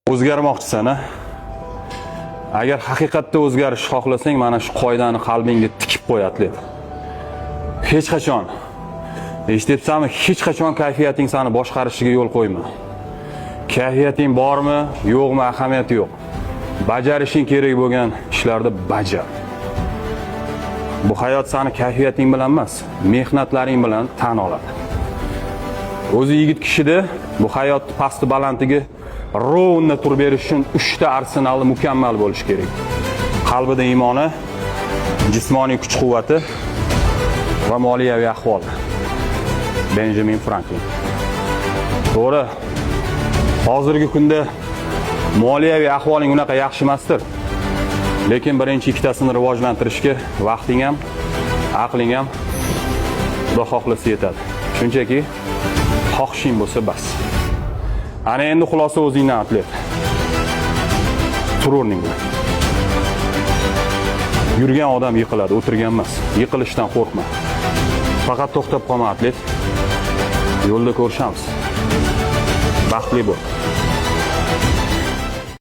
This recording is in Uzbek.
O'zgarmoqchisan, a? Agar haqiqatda o'zgarish xohlasang, mana shu qoidani qalbingga tikib qo'y atlet. Hech qachon, eshityapsanmi? Hech qachon kayfiyating seni boshqarishiga yo'l qo'yma. Kayfiyating bormi, yo'qmi, ahamiyati yo'q. Bajarishing kerak bo'lgan ishlarni bajar. Bu hayot seni kayfiyating bilan emas, mehnatlaring bilan tan oladi. O'zi yigit kishida bu hayot pasti balandligi rovna turib berish uchun 3 ta arsenali mukammal bo'lishi kerak. Qalbida iymoni, jismoniy kuch-quvvati va moliyaviy ahvoli. Benjamin Franklin. To'g'ri. Hozirgi kunda moliyaviy ahvoling unaqa yaxshi emasdir. Lekin birinchi ikkitasini rivojlantirishga vaqting ham, aqling ham Xudo xohlasa yetadi. Shunchaki xohishing bo'lsa bas. Ana endi xulosa o'zingdan atlet. Tur o'rningdan. Yurgan odam yiqiladi, o'tirgan emas. Yiqilishdan qo'rqma. Faqat to'xtab qolma atlet. Yo'lda ko'rishamiz. Baxtli bo'l.